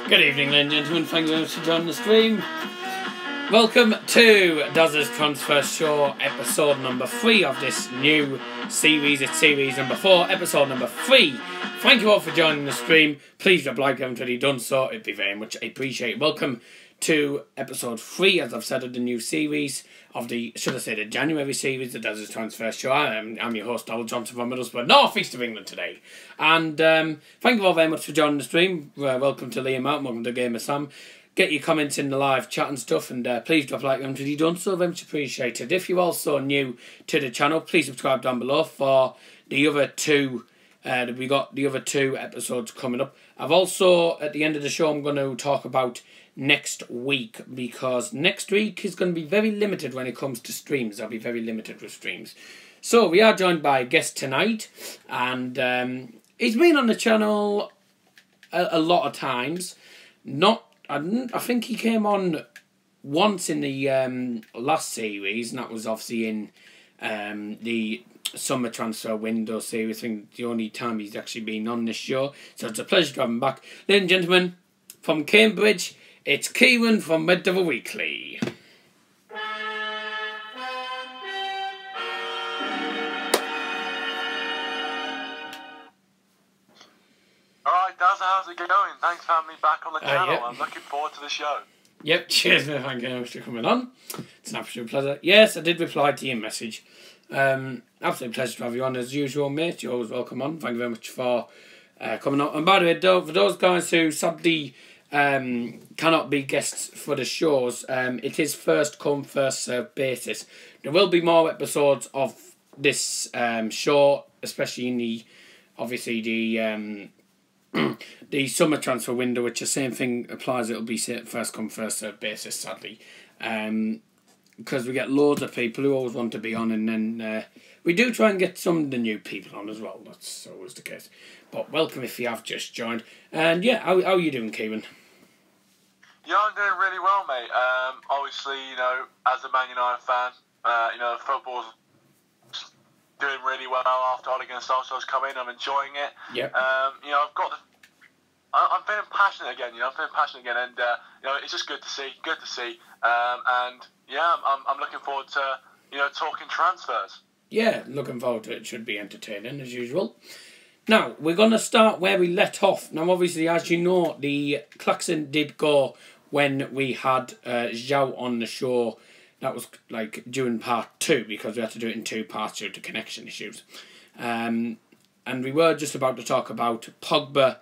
Good evening, ladies and gentlemen. Thank you very much for joining the stream. Welcome to Dazzer's Transfer Show, episode number 3 of this new series. It's series number 4, episode number 3. Thank you all for joining the stream. Please drop a like if you haven't already done so. It'd be very much appreciated. Welcome to episode 3, as I've said, of the new series of the, should I say, the January series, the Dazzer's Transfer Show. I'm your host, Donald Johnson from Middlesbrough, North East of England today. And thank you all very much for joining the stream. Welcome to Liam out, welcome to Gamer Sam. Get your comments in the live chat and stuff, and please drop a like if you haven't done so. Very much appreciated. If you're also new to the channel, please subscribe down below for the other two. We got the other 2 episodes coming up. I've also, at the end of the show, I'm going to talk about next week, because next week is going to be very limited when it comes to streams. I'll be very limited with streams. So we are joined by a guest tonight, and he's been on the channel a lot of times. I think he came on once in the last series, and that was obviously in the summer transfer window series. I think the only time he's actually been on this show. So it's a pleasure to have him back. Ladies and gentlemen, from Cambridge, it's Higuain from Red Devil Weekly. Alright, Dazzer, how's it going? Thanks for having me back on the channel. Yep. I'm looking forward to the show. Yep, cheers, mate. Thank you very much for coming on. It's an absolute pleasure. Yes, I did reply to your message. Absolute pleasure to have you on as usual, mate. You're always welcome on. Thank you very much for coming on. And by the way, for those guys who sadly cannot be guests for the shows, it is first come, first served basis. There will be more episodes of this show, especially in the, obviously, the summer transfer window, which the same thing applies. It'll be first come, first served basis, sadly. Because we get loads of people who always want to be on, and then we do try and get some of the new people on as well. That's always the case. But welcome if you have just joined. And yeah, how are you doing, Higuain? Yeah, I'm doing really well, mate. Obviously, you know, as a Man United fan, you know, football's doing really well after Ole Gunnar Solskjaer's come in. I'm enjoying it. Yep. You know, I'm feeling passionate again. You know, and you know, it's just good to see. And yeah, I'm looking forward to, you know, talking transfers. Yeah, looking forward to it. It should be entertaining as usual. Now, we're going to start where we let off. Now, obviously, as you know, the klaxon did go when we had Zhao on the show. That was like during part 2, because we had to do it in 2 parts due to connection issues. And we were just about to talk about Pogba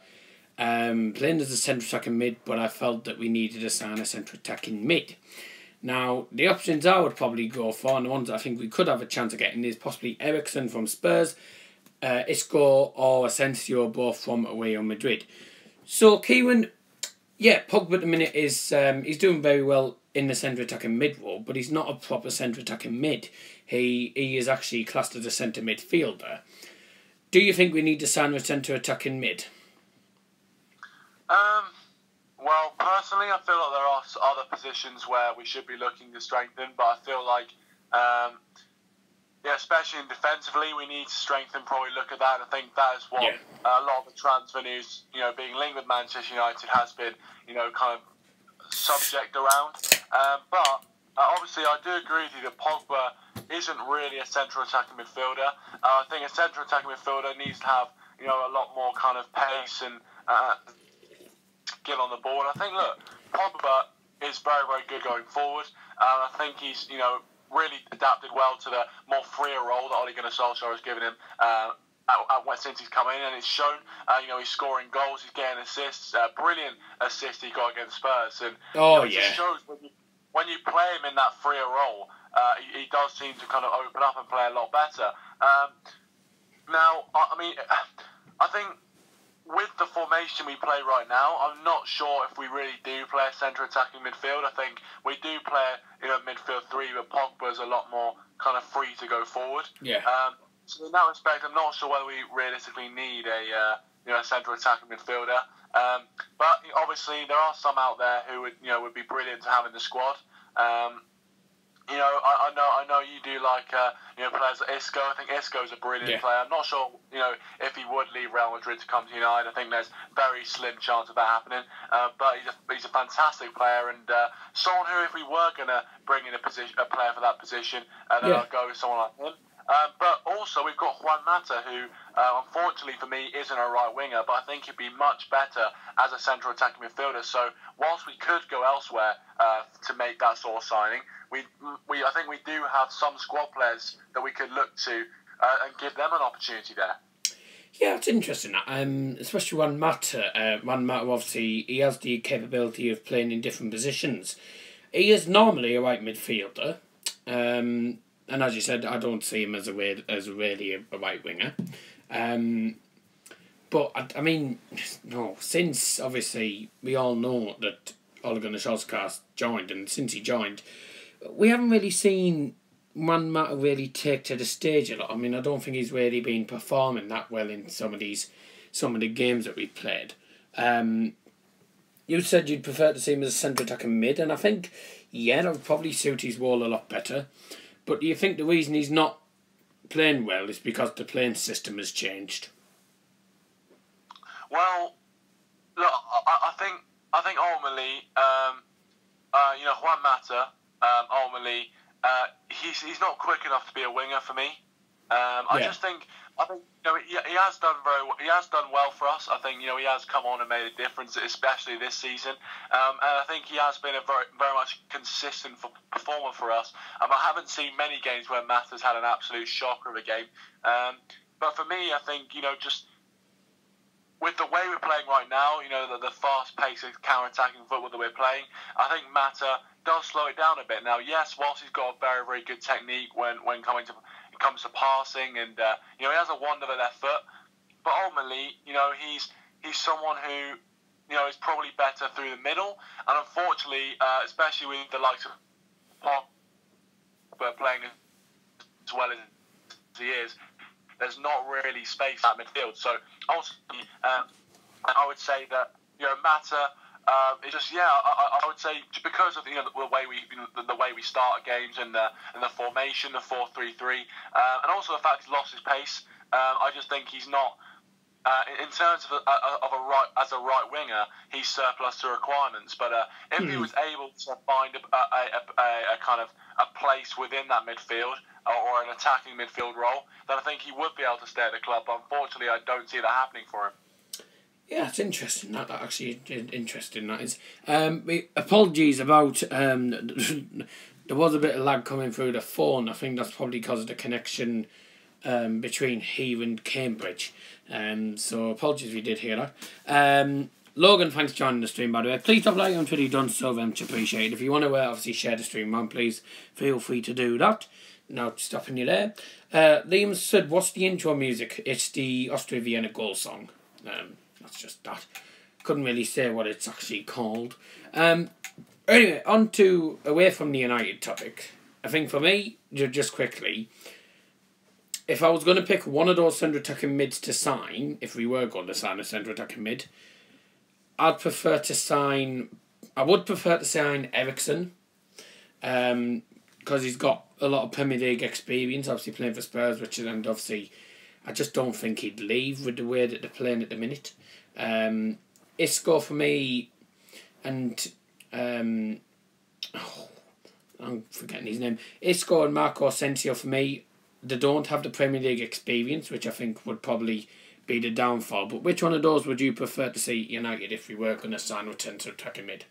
playing as a centre attacking mid, but I felt that we needed to sign a centre attacking mid. Now, the options I would probably go for, and the ones I think we could have a chance of getting, is possibly Eriksen from Spurs, Isco or Asensio, both from Real Madrid. So, Higuain, yeah, Pogba at the minute is he's doing very well in the centre attacking mid role, but he's not a proper centre attacking mid. He is actually classed as a centre midfielder. Do you think we need to sign a centre attacking mid? Well, personally, I feel like there are other positions where we should be looking to strengthen, but I feel like, yeah, especially in defensively, we need to strengthen. Probably look at that. I think that is what a lot of the transfer news, you know, being linked with Manchester United has been, you know, kind of subject around. But obviously, I do agree with you that Pogba isn't really a central attacking midfielder. I think a central attacking midfielder needs to have, you know, a lot more kind of pace and skill on the ball. And I think, look, Pogba is very, very good going forward. I think he's, you know, really adapted well to the more freer role that Ole Gunnar Solskjaer has given him since he's come in, and it's shown. You know, he's scoring goals, he's getting assists. Brilliant assist he got against Spurs, and it just shows when you play him in that freer role, he does seem to kind of open up and play a lot better. Now, I mean, I think with the formation we play right now, I'm not sure if we really do play a centre attacking midfield. I think we do play, you know, midfield 3, but Pogba's a lot more kind of free to go forward. Yeah. So in that respect, I'm not sure whether we realistically need a you know, a centre attacking midfielder. But obviously there are some out there who would be brilliant to have in the squad. I know you do like players like Isco. I think Isco's a brilliant player. I'm not sure if he would leave Real Madrid to come to United. I think there's very slim chance of that happening. But he's a fantastic player, and someone who, if we were going to bring in a player for that position, then I'd go with someone like him. But also we've got Juan Mata, who unfortunately for me isn't a right winger, but I think he'd be much better as a central attacking midfielder. So whilst we could go elsewhere to make that sort of signing, I think we do have some squad players that we could look to and give them an opportunity there. Yeah, it's interesting. Especially Juan Mata. Juan Mata, obviously, he has the capability of playing in different positions. He is normally a right midfielder. And as you said, I don't see him as really a right winger. But, I mean, no, since, obviously, we all know that Ole Gunnar Solskjaer joined, and since he joined, we haven't really seen Juan Mata really take to the stage a lot. I mean, I don't think he's really been performing that well in some of the games that we've played. You said you'd prefer to see him as a centre attacking mid, and I think, that would probably suit his role a lot better. But do you think the reason he's not playing well is because the playing system has changed? Well, look, I think ultimately, Juan Mata, ultimately, he's not quick enough to be a winger for me. I think he has done very well. He has done well for us. I think he has come on and made a difference, especially this season. And I think he has been a very, very much consistent performer for us. I haven't seen many games where Mata's had an absolute shocker of a game. But for me, I think just with the way we're playing right now, the fast-paced counter-attacking football that we're playing, I think Mata does slow it down a bit. Now, yes, whilst he's got a very, very good technique when comes to passing, and he has a wonderful left foot, but ultimately, he's someone who is probably better through the middle, and unfortunately, especially with the likes of Pogba playing as well as he is, there's not really space at midfield. So ultimately, I would say that Mata. It's just I would say because of the way we start games and the formation, the 4-3-3, and also the fact he's lost his pace. I just think he's not in terms of a right winger. He's surplus to requirements. But if he was able to find a kind of a place within that midfield or an attacking midfield role, then I think he would be able to stay at the club. But unfortunately, I don't see that happening for him. Yeah, it's interesting. That actually interesting. That is. Apologies about. There was a bit of lag coming through the phone. I think that's probably because of the connection between here and Cambridge. So apologies if you did hear that. Logan, thanks for joining the stream, by the way. Please drop a like until you've done so, very much appreciated. If you want to obviously share the stream on, please feel free to do that. Now stopping you there. Liam said, "What's the intro music?" It's the Austria Vienna goal song. That's just that. Couldn't really say what it's actually called. Anyway, on to away from the United topic. I think for me, just quickly, if I was going to pick one of those centre attacking mids to sign, if we were going to sign a centre attacking mid, I would prefer to sign Eriksen, because he's got a lot of Premier League experience, obviously playing for Spurs, and obviously I just don't think he'd leave with the way that they're playing at the minute. Isco for me, and I'm forgetting his name. Isco and Marco Asensio for me, they don't have the Premier League experience, which I think would probably be the downfall. But which one of those would you prefer to see United if we were going to sign with centre attacking mid?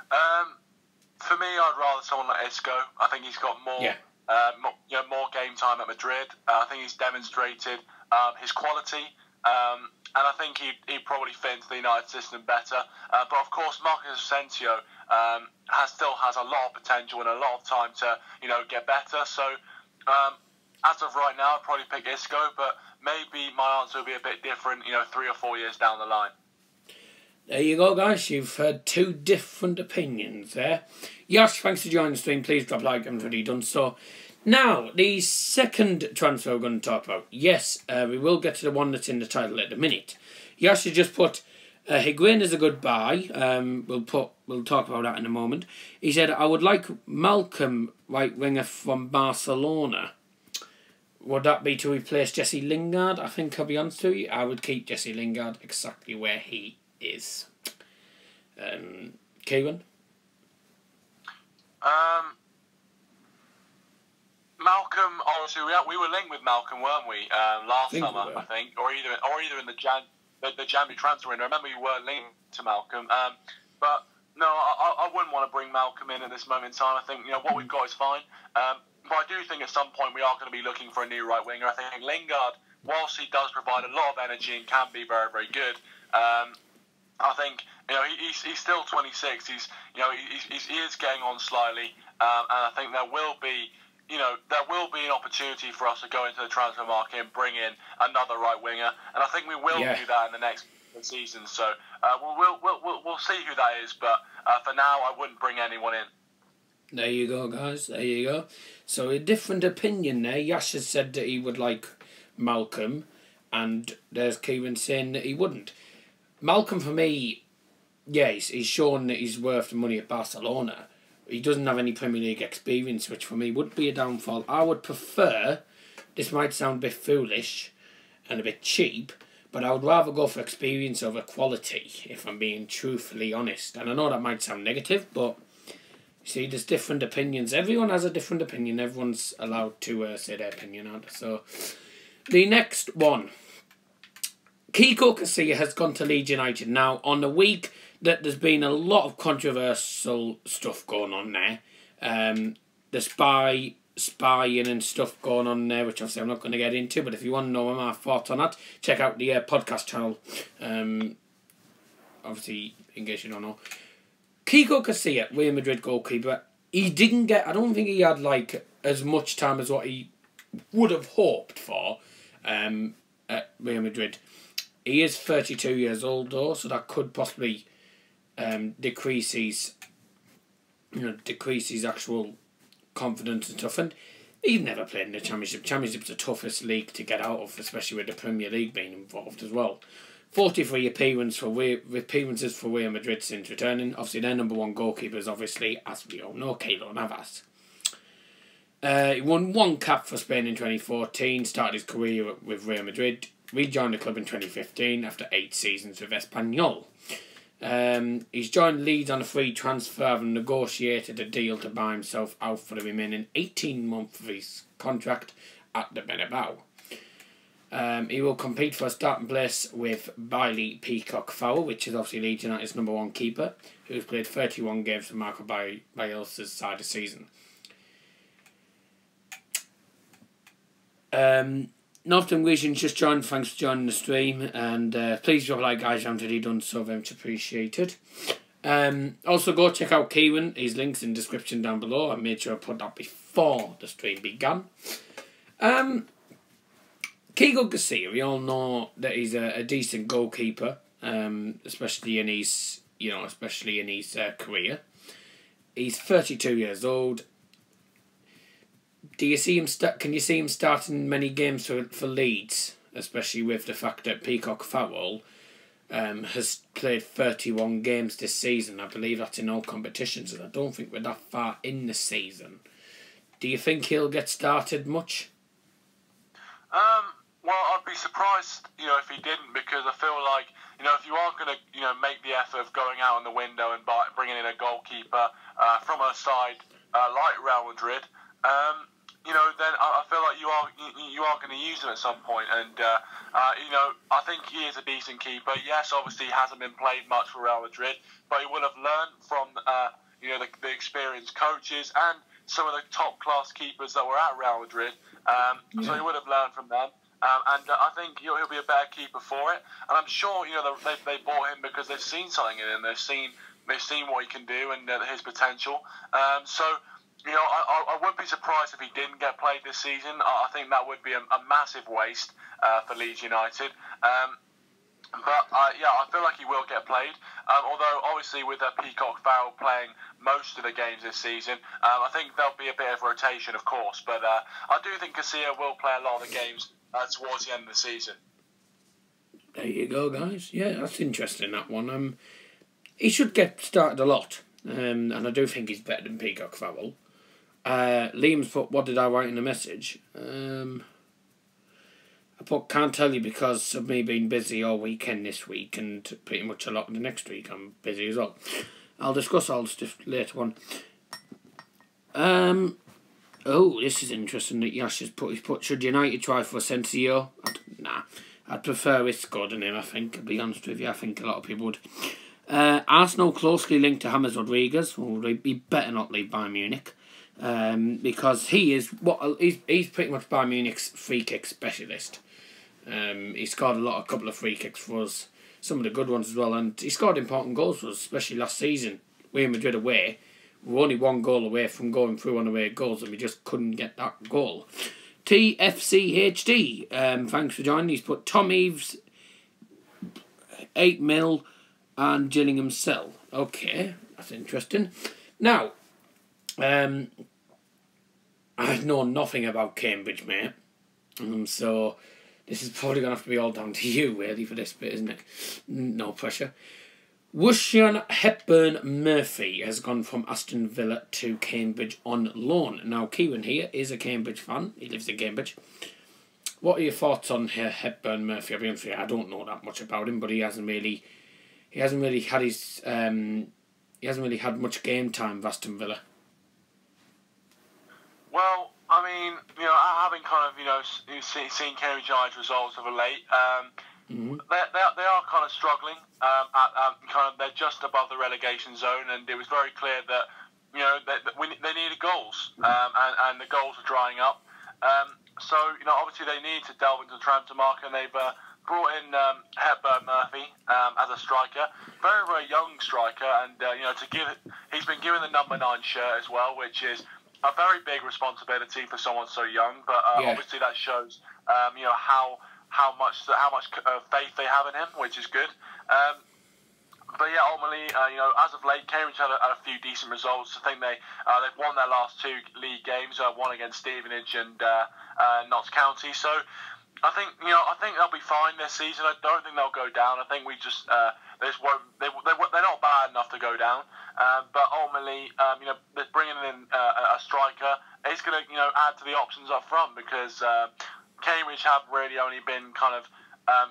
For me, I'd rather someone like Isco. I think he's got more game time at Madrid. I think he's demonstrated his quality. And I think he'd probably fit into the United system better. But of course, Marcus Asensio still has a lot of potential and a lot of time to get better. So as of right now, I'd probably pick Isco, but maybe my answer will be a bit different 3 or 4 years down the line. There you go, guys. You've heard two different opinions there. Yash, thanks for joining the stream. Please drop a like if you haven't already done so. Now, the second transfer we're going to talk about. Yes, we will get to the one that's in the title at the minute. Yash has just put Higuain is a good buy. We'll talk about that in a moment. He said, I would like Malcolm, right winger from Barcelona. Would that be to replace Jesse Lingard? I think I'll be honest with you. I would keep Jesse Lingard exactly where he is. Kieran? Malcolm, obviously, we were linked with Malcolm, weren't we? Last summer, I think, or either in the January transfer window. I remember you were linked to Malcolm, but no, I wouldn't want to bring Malcolm in at this moment in time. I think what we've got is fine. But I do think at some point we are going to be looking for a new right winger. I think Lingard, whilst he does provide a lot of energy and can be very, very good, I think he's still 26. He is getting on slightly, and I think there will be an opportunity for us to go into the transfer market and bring in another right winger, and I think we will do that in the next season. So we'll see who that is, but for now, I wouldn't bring anyone in. There you go, guys. There you go. So a different opinion there. Yash has said that he would like Malcolm, and there's Kieran saying that he wouldn't. Malcolm, for me, he's shown that he's worth the money at Barcelona. He doesn't have any Premier League experience, which for me would be a downfall. I would prefer, this might sound a bit foolish and a bit cheap, but I would rather go for experience over quality, if I'm being truthfully honest. And I know that might sound negative, but see, there's different opinions. Everyone has a different opinion. Everyone's allowed to say their opinion, aren't they? So, the next one. Kiko Casilla has gone to Leeds United. Now, on the week that there's been a lot of controversial stuff going on there, the spying and stuff going on there, which obviously I'm not going to get into, but if you want to know my thoughts on that, check out the podcast channel. Obviously, in case you don't know. Kiko Casilla, Real Madrid goalkeeper, he didn't get, I don't think he had as much time as what he would have hoped for at Real Madrid. He is 32 years old though, so that could possibly decrease his actual confidence and stuff. And he's never played in the Championship. Championship's the toughest league to get out of, especially with the Premier League being involved as well. 43 appearances for Real Madrid since returning. Obviously, their number one goalkeeper is obviously, as we all know, Keylor Navas. He won one cap for Spain in 2014, started his career with Real Madrid, rejoined the club in 2015 after 8 seasons with Espanyol. He's joined Leeds on a free transfer and negotiated a deal to buy himself out for the remaining 18 months of his contract at the Bernabeu. He will compete for a starting place with Bailey Peacock Fowler, which is obviously Leeds United's number one keeper, who's played 31 games for Marco Bielsa's side this season. Northern Region's just joined. Thanks for joining the stream, and please drop a like, guys. If you haven't done so, very much appreciated. Also, go check out Kieran. His link's in the description down below. I made sure I put that before the stream began. Kiko Casilla, we all know that he's a decent goalkeeper, especially in his career. He's 32 years old. Do you see him? Can you see him starting many games for Leeds, especially with the fact that Peacock Farrell has played 31 games this season? I believe that's in all competitions, and I don't think we're that far in the season. Do you think he'll get started much? Well, I'd be surprised, if he didn't, because I feel like, if you are going to, make the effort of going out on the window and bringing in a goalkeeper from a side like Real Madrid, then I feel like you are going to use him at some point. And I think he is a decent keeper. Yes, obviously he hasn't been played much for Real Madrid, but he will have learned from the experienced coaches and some of the top class keepers that were at Real Madrid. So he would have learned from them. And I think he'll be a better keeper for it. And I'm sure they bought him because they've seen something in him. They've seen what he can do and his potential. So I would be surprised if he didn't get played this season. I think that would be a massive waste for Leeds United. But I feel like he will get played. Although obviously with Peacock Farrell playing most of the games this season, I think there'll be a bit of rotation, of course. But I do think Casilla will play a lot of the games towards the end of the season. There you go, guys. Yeah, that's interesting, that one. He should get started a lot, and I do think he's better than Peacock Farrell. Liam's put, what did I write in the message? I put, can't tell you because of me being busy all weekend this week and pretty much a lot of the next week I'm busy as well. I'll discuss all the stuff later on. Oh, this is interesting that Yash has put. He's put, should United try for Asensio? Nah. I'd prefer Isco than him, I think, to be honest with you. I think a lot of people would. Arsenal closely linked to James Rodriguez. Well, he better not leave Bayern Munich. Because he's pretty much Bayern Munich's free kick specialist. He scored a couple of free kicks for us, some of the good ones as well, and he scored important goals for us, especially last season. Real Madrid away, we were only one goal away from going through on away goals, and we just couldn't get that goal. TFCHD, thanks for joining. He's put Tom Eves, 8 mil, and Gillingham sell. Okay, that's interesting. Now, I know nothing about Cambridge, mate. So this is probably going to have to be all down to you, really, for this bit, isn't it? No pressure. Wushan Hepburn Murphy has gone from Aston Villa to Cambridge on loan. Now, Kieran here is a Cambridge fan. He lives in Cambridge. What are your thoughts on Hepburn Murphy? I'll be honest with you, I don't know that much about him, but he hasn't really had his he hasn't really had much game time with Aston Villa. Well, I mean, having kind of, seen Cambridge United's results of late, they are kind of struggling. They're just above the relegation zone, and it was very clear that they needed goals, and the goals are drying up. So obviously they need to delve into the transfer market, and they've brought in Hepburn Murphy as a striker, very very young striker, and he's been given the number 9 shirt as well, which is a very big responsibility for someone so young, but obviously that shows how much faith they have in him, which is good. But yeah, ultimately, as of late, Cambridge had a few decent results. I think they've won their last 2 league games, one against Stevenage and Notts County. So I think they'll be fine this season. I don't think they'll go down. I think they're not bad enough to go down. But ultimately, they're bringing in a striker. It's going to add to the options up front, because Cambridge have really only been kind of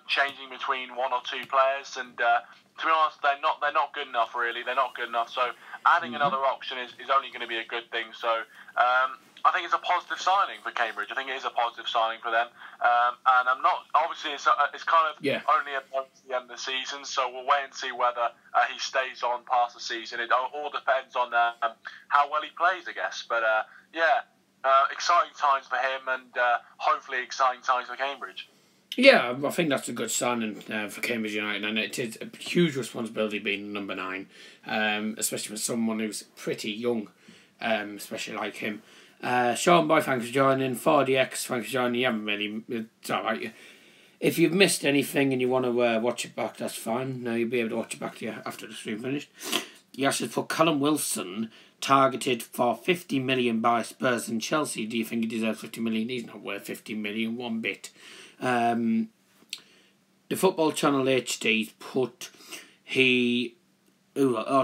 changing between 1 or 2 players, and to be honest, they're not good enough, really. They're not good enough. So adding another option is only going to be a good thing. So I think it's a positive signing for Cambridge. I think it is a positive signing for them. And I'm not, obviously, it's kind of only at the end of the season, so we'll wait and see whether he stays on past the season. It all depends on how well he plays, I guess. But exciting times for him, and hopefully exciting times for Cambridge. Yeah, I think that's a good signing for Cambridge United, and it is a huge responsibility being number 9, especially for someone who's pretty young, especially like him. Sean Boy, thanks for joining. 4DX, thanks for joining. You haven't really, it's alright. If you've missed anything and you want to watch it back, that's fine. Now you'll be able to watch it back after the stream finished. Yes, for Callum Wilson, targeted for 50 million by Spurs and Chelsea. Do you think he deserves 50 million? He's not worth 50 million one bit. The Football Channel HD's put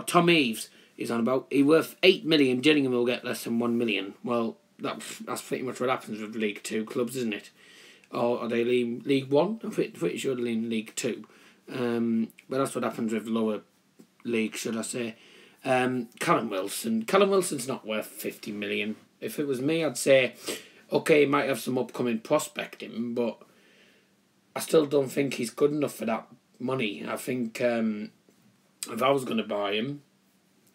Tom Eves is on about he worth 8 million. Gillingham will get less than 1 million. Well, that's pretty much what happens with League 2 clubs, isn't it? Or are they League 1? I'm pretty sure they're in League 2. But that's what happens with lower leagues, should I say. Callum Wilson's not worth 50 million. If it was me, I'd say, okay, he might have some upcoming prospecting, but I still don't think he's good enough for that money. I think if I was going to buy him,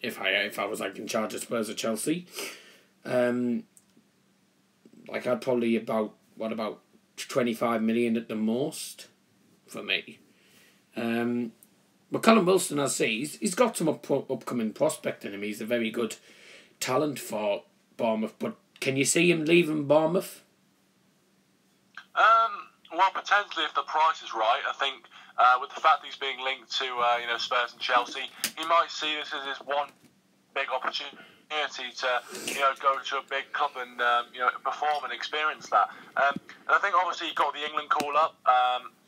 if I was like in charge of Spurs or Chelsea, I'd probably about 25 million at the most for me. But Callum Wilson, I see, he's got some upcoming prospect in him. He's a very good talent for Bournemouth, but can you see him leaving Bournemouth? Well, potentially if the price is right. I think with the fact that he's being linked to Spurs and Chelsea, he might see this as his one big opportunity to go to a big club and perform and experience that. And I think obviously he got the England call up.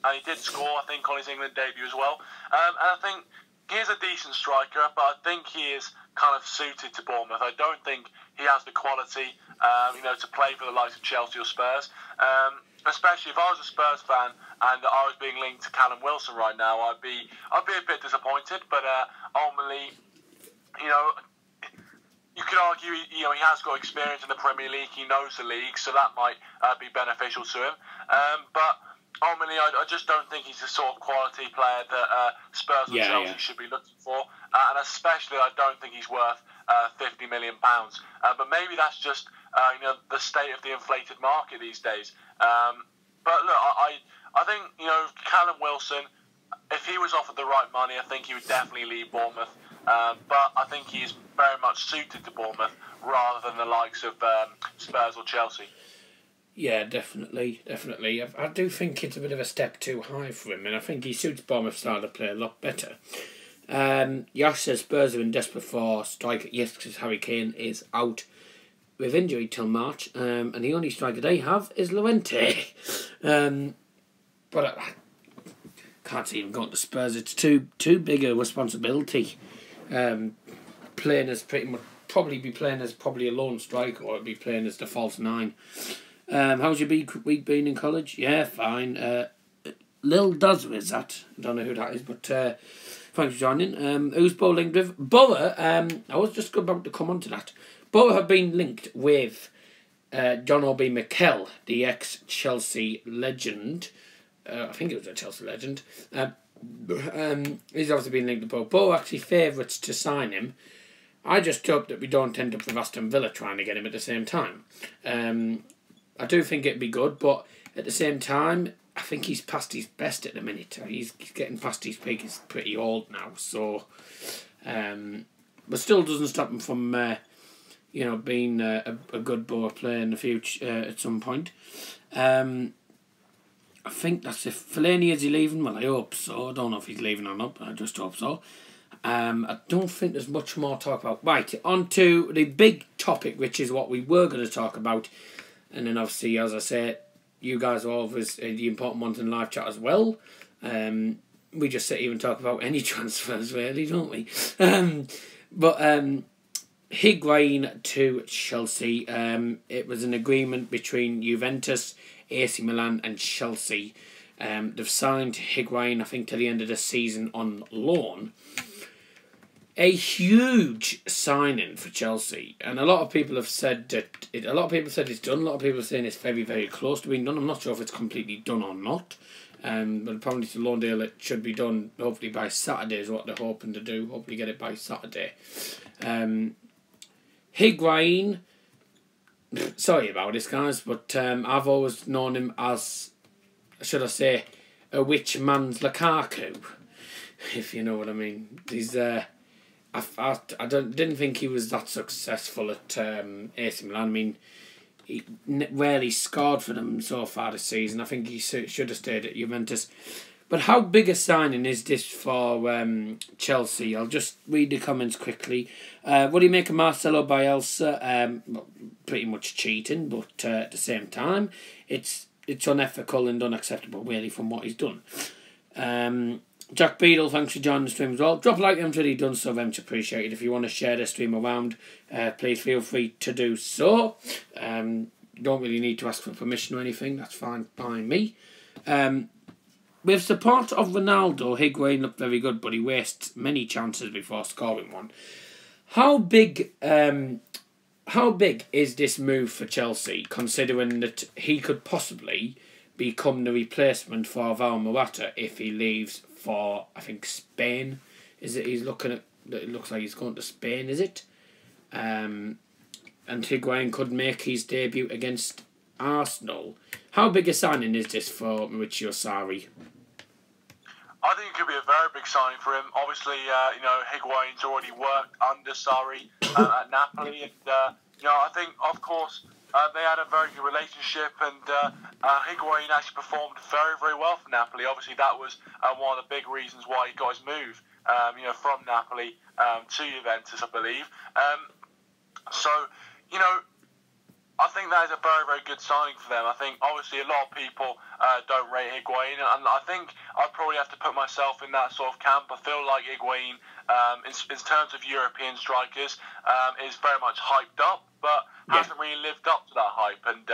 and he did score, I think, on his England debut as well. And I think he is a decent striker, but I think he is kind of suited to Bournemouth. I don't think he has the quality, to play for the likes of Chelsea or Spurs. Especially if I was a Spurs fan and I was being linked to Callum Wilson right now, I'd be a bit disappointed. But ultimately, you could argue he has got experience in the Premier League. He knows the league, so that might be beneficial to him. But ultimately, I just don't think he's the sort of quality player that Spurs or Chelsea should be looking for. And especially, I don't think he's worth £50 million. But maybe that's just the state of the inflated market these days. But look, I think Callum Wilson, if he was offered the right money, I think he would definitely leave Bournemouth. But I think he is very much suited to Bournemouth rather than the likes of Spurs or Chelsea. Yeah, definitely. I do think it's a bit of a step too high for him, and I think he suits Bournemouth's style of play a lot better. Yash says Spurs are in desperate for striker. Yes, because Harry Kane is out with injury till March, and the only striker they have is Llorente. But I can't see him going to Spurs. It's too big a responsibility. Playing as probably a lone striker, or be playing as the false nine. How's your week been in college? Yeah, fine. Lil Dazzer is that? I don't know who that is, but thanks for joining. Who's Bo linked with? Borough. I was just about to come on to that. Borough have been linked with John Obi Mikel, the ex-Chelsea legend. I think it was a Chelsea legend. He's obviously been linked to Borough. Borough actually favourites to sign him. I just hope that we don't end up with Aston Villa trying to get him at the same time. I do think it'd be good, but at the same time, I think he's past his best at the minute. He's getting past his peak. He's pretty old now, so but still doesn't stop him from being a good Borough player in the future at some point. I think that's if Fellaini is he leaving. Well, I hope so. I don't know if he's leaving or not, but I just hope so. I don't think there's much more to talk about. Right, on to the big topic, which is what we were going to talk about. And then obviously, as I said, you guys are always the important ones in live chat as well. We just sit here and talk about any transfers, really, don't we? But Higuain to Chelsea. It was an agreement between Juventus, AC Milan and Chelsea. They've signed Higuain, I think, to the end of the season on loan. A huge signing for Chelsea, and a lot of people have said that. A lot of people said it's done. A lot of people are saying it's very, very close to being done. I'm not sure if it's completely done or not. But apparently it's a loan deal. It should be done hopefully by Saturday is what they're hoping to do. Hopefully get it by Saturday. Higuain. Sorry about this, guys, but I've always known him as, should I say, a rich man's Lukaku, if you know what I mean. He's I didn't think he was that successful at AC Milan. I mean, he rarely scored for them so far this season. I think he should have stayed at Juventus. But how big a signing is this for Chelsea? I'll just read the comments quickly. What do you make of Marcelo Bielsa? Pretty much cheating, but at the same time, it's unethical and unacceptable, really, from what he's done. Jack Beadle, thanks for joining the stream as well. Drop a like, haven't really done so, very much appreciated. If you want to share the stream around, please feel free to do so. You don't really need to ask for permission or anything, that's fine by me. With support of Ronaldo, Higuain looked very good, but he wastes many chances before scoring one. How big is this move for Chelsea, considering that he could possibly become the replacement for Alvaro Morata if he leaves for, I think, Spain? Is it he's looking at? It looks like he's going to Spain, is it? And Higuain could make his debut against Arsenal. How big a signing is this for Maurizio Sarri? I think it could be a very big signing for him. Obviously, Higuain's already worked under Sarri at Napoli, and I think, of course, they had a very good relationship, and Higuain actually performed very, very well for Napoli. Obviously, that was one of the big reasons why he got his move, from Napoli to Juventus, I believe. I think that is a very, very good signing for them. I think, obviously, a lot of people don't rate Higuain, and I think I'd probably have to put myself in that sort of camp. I feel like Higuain, in terms of European strikers, is very much hyped up, but hasn't really lived up to that hype. And,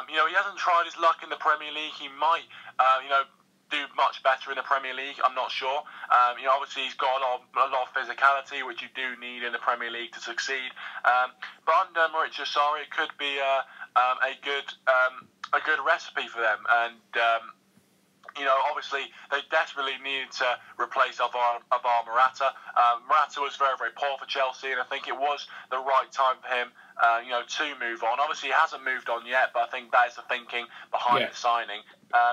he hasn't tried his luck in the Premier League. He might, do much better in the Premier League. I'm not sure. Obviously he's got a lot of physicality, which you do need in the Premier League to succeed. But under Maurizio Sarri, it could be a good recipe for them. And obviously they desperately needed to replace Alvaro Morata. Morata was very, very poor for Chelsea, and I think it was the right time for him, to move on. Obviously, he hasn't moved on yet, but I think that is the thinking behind the signing.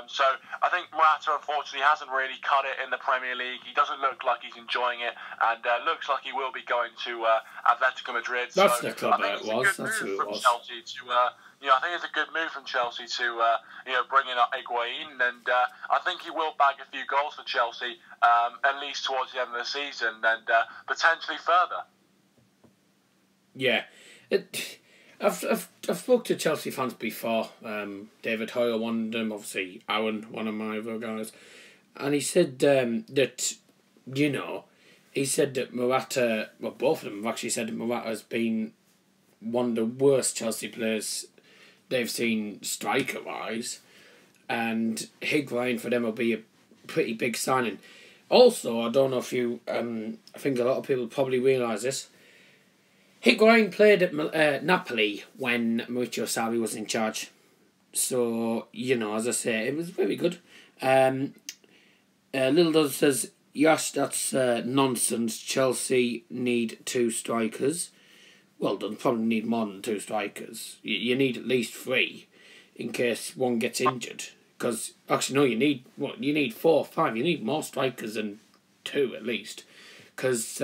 So I think Morata, unfortunately, hasn't really cut it in the Premier League. He doesn't look like he's enjoying it, and looks like he will be going to Atletico Madrid. That's so the club I think it was. it's a good move from Chelsea to. I think it's a good move from Chelsea to bring in Higuain, and I think he will bag a few goals for Chelsea, at least towards the end of the season, and potentially further. Yeah, I've spoke to Chelsea fans before. David Hoyle, one of them, obviously Aaron, one of my other guys, and he said that he said that Morata, well, both of them have actually said that Morata has been one of the worst Chelsea players they've seen striker-wise, and Higuain for them will be a pretty big signing. Also, I don't know if you, I think a lot of people probably realise this, Higuain played at Napoli when Maurizio Sarri was in charge. So, as I say, it was very good. Little Dazzer says, yes, that's nonsense. Chelsea need 2 strikers. Well done, probably need more than 2 strikers. You need at least 3 in case one gets injured. Because, actually, no, you need 4 or 5. You need more strikers than 2 at least. Because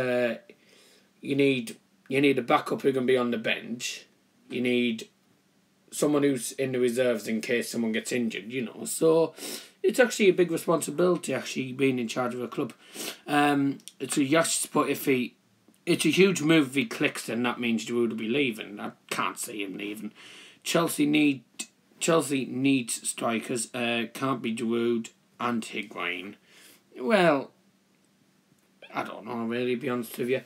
you need a backup who can be on the bench. You need someone who's in the reserves in case someone gets injured, So it's actually a big responsibility, actually, being in charge of a club. It's a yes, but it's a huge move if he clicks, then that means Giroud will be leaving. I can't see him leaving. Chelsea needs strikers. Can't be Giroud and Higuain. Well, I don't know, really, to be honest with you.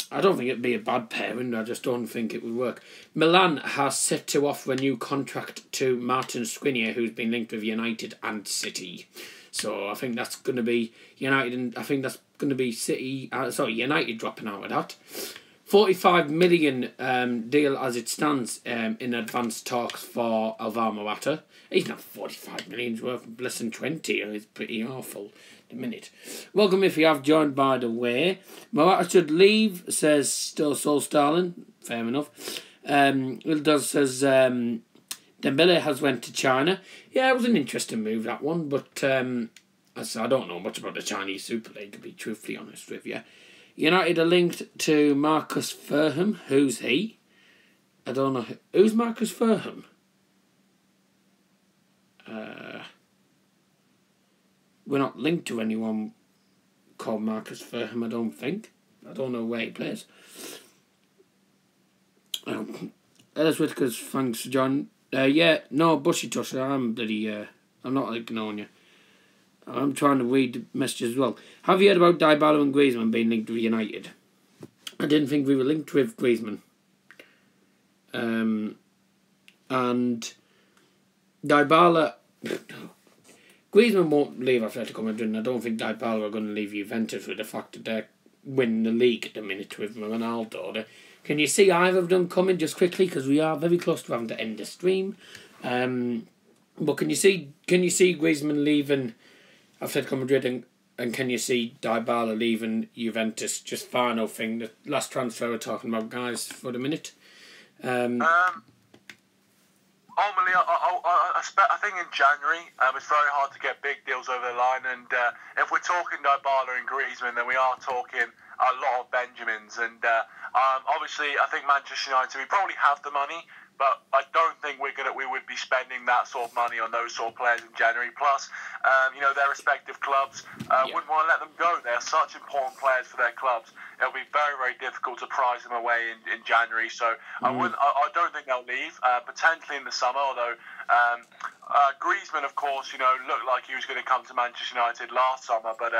I don't think it'd be a bad pairing. I just don't think it would work. Milan has set to offer a new contract to Martin Skriniar, who's been linked with United and City. So I think that's going to be United, and I think that's going to be United dropping out of that. 45 million deal as it stands in advanced talks for Alvaro Morata. He's not 45 million worth, less than 20. It's pretty awful at the minute. Welcome if you have joined, by the way. Morata should leave, says Sol Starlin. Fair enough. Ildaz says Dembele has went to China. Yeah, it was an interesting move, that one, but I don't know much about the Chinese Super League, to be truthfully honest with you. United are linked to Marcus Thuram. Who's he? I don't know. Who's Marcus Thuram? We're not linked to anyone called Marcus Thuram, I don't think. I don't know where he plays. Ellis Whittaker's thanks for joining. Bushy Tush, I'm not ignoring you. I'm trying to read the messages as well. Have you heard about Dybala and Griezmann being linked with United? I didn't think we were linked with Griezmann. And Dybala... Griezmann won't leave Atletico Madrid, and I don't think Dybala are going to leave Juventus with the fact that they're winning the league at the minute with Ronaldo. Can you see either of them coming just quickly? Because we are very close to having to end the stream. But can you see Griezmann leaving Atletico Madrid, and can you see Dybala leaving Juventus? Just final thing, the last transfer we're talking about, guys, for the minute. Ultimately, I think in January, it's very hard to get big deals over the line, and if we're talking Dybala and Griezmann, then we are talking a lot of Benjamins, and obviously I think Manchester United, we probably have the money, but I don't think we would be spending that sort of money on those sort of players in January. Plus, their respective clubs wouldn't want to let them go. They're such important players for their clubs. It'll be very, very difficult to prize them away in January. So I don't think they'll leave. Potentially in the summer, although Griezmann, of course, looked like he was going to come to Manchester United last summer, but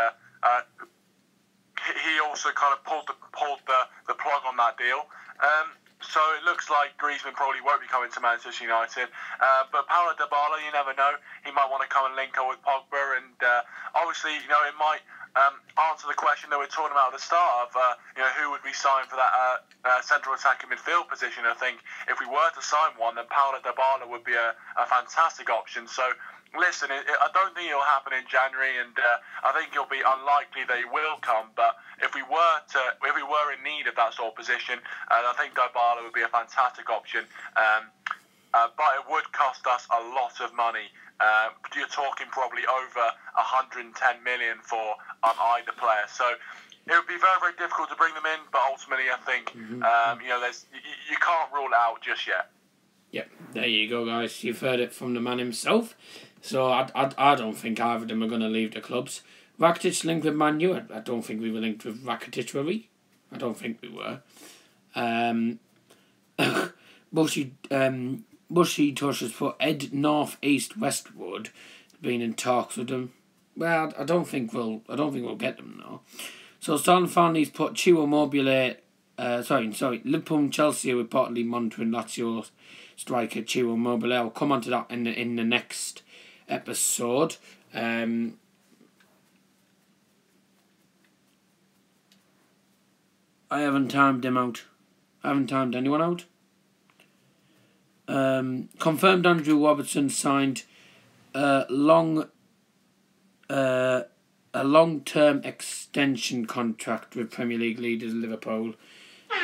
he also kind of pulled the plug on that deal. So it looks like Griezmann probably won't be coming to Manchester United. But Paulo Dybala, you never know. He might want to come and link up with Pogba. And obviously, it might answer the question that we're talking about at the start of, who would we sign for that central attacking midfield position. I think if we were to sign one, then Paulo Dybala would be a fantastic option. So listen, I don't think it'll happen in January, and I think it'll be unlikely they will come. But if we were in need of that sort of position, I think Dybala would be a fantastic option. But it would cost us a lot of money. You're talking probably over 110 million for either player. So it would be very, very difficult to bring them in. But ultimately, I think you can't rule it out just yet. Yep, there you go, guys. You've heard it from the man himself. So I don't think either of them are going to leave the clubs. Rakitic linked with Man U. I don't think we were linked with Rakitic, were we? I don't think we were. Bushy Tush has put Ed North East Westwood been in talks with them. Well, I don't think we'll get them though. So Stan Farney's put Chivo Immobile. Liverpool and Chelsea are reportedly monitoring Lazio striker Chivo Immobile. I'll come on to that in the next episode. I haven't timed him out. I haven't timed anyone out. Confirmed Andrew Robertson signed a long-term extension contract with Premier League leaders Liverpool.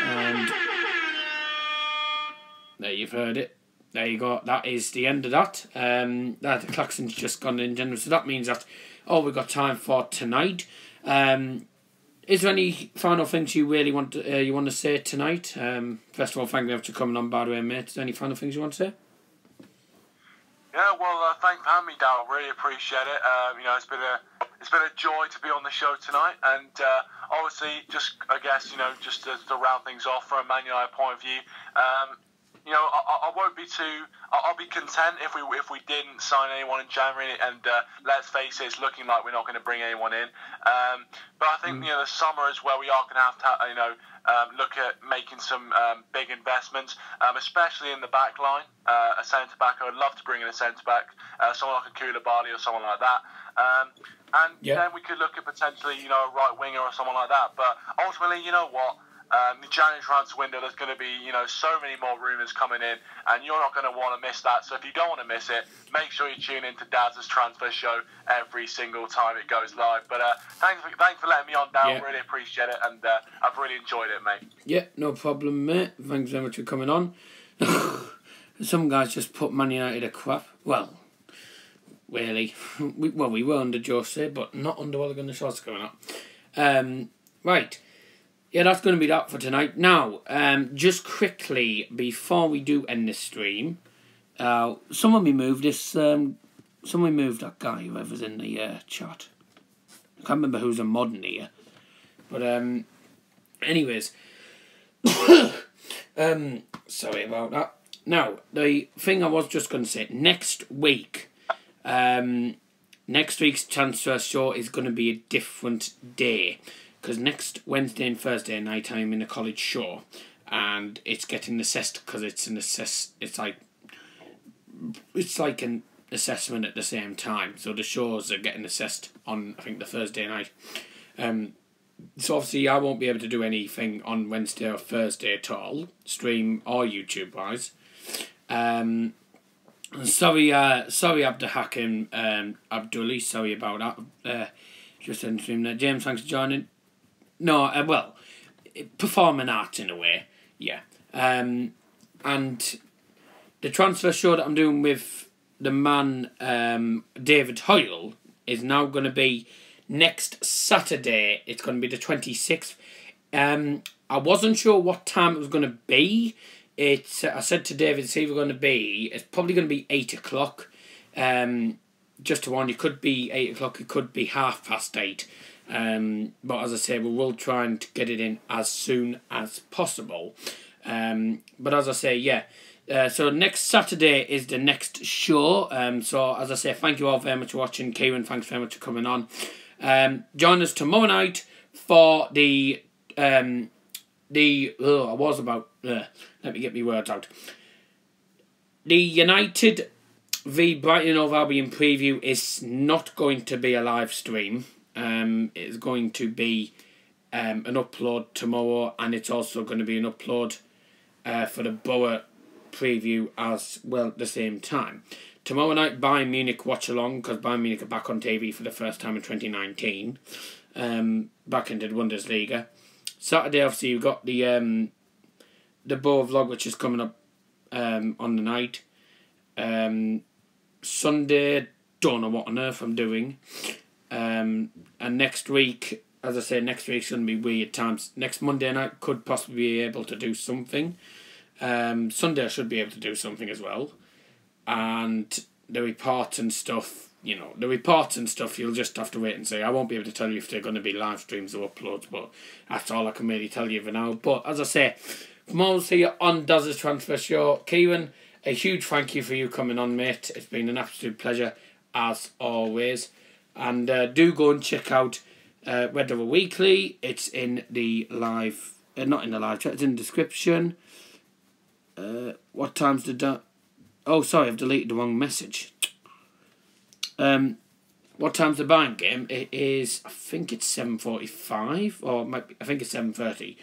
And there you've heard it. There you go. That is the end of that. The klaxon's just gone in general, so that means that all we've got time for tonight. Is there any final things you really want to say tonight? First of all, thank you for coming on, by the way, mate. Is there any final things you want to say? Yeah, well, thanks for having me, Darryl. Really appreciate it. It's been a joy to be on the show tonight, and obviously, just to round things off from a Man United point of view. I won't be too. I'll be content if we didn't sign anyone in January, and let's face it, it's looking like we're not going to bring anyone in. But I think the summer is where we are going to have to look at making some big investments, especially in the back line. A centre back, I would love to bring in a centre back, someone like a Koulibaly or someone like that. Then we could look at potentially a right winger or someone like that. But ultimately, you know what? The January transfer window, there's going to be, so many more rumours coming in, and you're not going to want to miss that. So if you don't want to miss it, make sure you tune into Dazzer's transfer show every single time it goes live. But thanks for letting me on, Darryl. Yeah. Really appreciate it, and I've really enjoyed it, mate. Yeah, no problem, mate. Thanks very much for coming on. Some guys just put Man United a crap. Well, really. We were under Jose, but not under Ole Gunnar Solskjaer coming up. Right. Yeah, that's going to be that for tonight. Now, just quickly, before we do end this stream, someone moved that guy, whoever's in the chat. I can't remember who's a mod in here. But, anyways. Sorry about that. Now, the thing I was just going to say, next week, next week's transfer show is going to be a different day. Because next Wednesday and Thursday night I'm in a college show, and it's getting assessed because it's like an assessment at the same time. So the shows are getting assessed on, I think, the Thursday night. So obviously I won't be able to do anything on Wednesday or Thursday at all, stream or YouTube wise. Sorry Abdahakim Abdulli, sorry about that. Just in stream there. James, thanks for joining. No, performing art in a way, yeah. And the transfer show that I'm doing with the man David Hoyle is now going to be next Saturday. It's going to be the 26th. I wasn't sure what time it was going to be. It's I said to David, it's either going to be, it's probably going to be 8 o'clock. Just to warn you, it could be 8 o'clock, it could be 8:30. But as I say, we will try and get it in as soon as possible. But as I say, yeah. So next Saturday is the next show. So as I say, thank you all very much for watching. Kieran, thanks very much for coming on. Join us tomorrow night for the let me get my words out. The United v Brighton of Albion preview is not going to be a live stream. It's going to be an upload tomorrow, and it's also going to be an upload for the Borough preview as well at the same time. Tomorrow night, Bayern Munich watch along, because Bayern Munich are back on TV for the first time in 2019, back into the Bundesliga. Saturday, obviously, you've got the Borough vlog, which is coming up on the night. Sunday, don't know what on earth I'm doing. And next week, as I say, next week's going to be weird times. Next Monday night, could possibly be able to do something. Sunday I should be able to do something as well. And the reports and stuff, you'll just have to wait and see. I won't be able to tell you if they're going to be live streams or uploads, but that's all I can really tell you for now. But as I say, from all of us here on Dazzer's Transfer Show, Kieran, a huge thank you for you coming on, mate. It's been an absolute pleasure, as always. And do go and check out Red Devil Weekly. It's in the live, not in the live chat, it's in the description. What time's the oh, sorry, I've deleted the wrong message. What time's the Bayern game? It is, I think it's 7:45, or I think it's 7:30.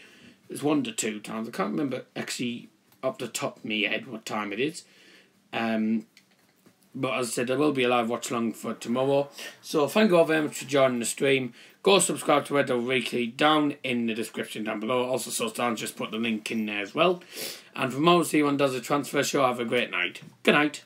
It's 1 to 2 times. I can't remember actually off the top of my head what time it is. But as I said, there will be a live watch along for tomorrow. So thank you all very much for joining the stream. Go subscribe to Red Devil Weekly down in the description down below. Also, so Stan just put the link in there as well. And from all, see you on Dazzer Transfer Show. Have a great night. Good night.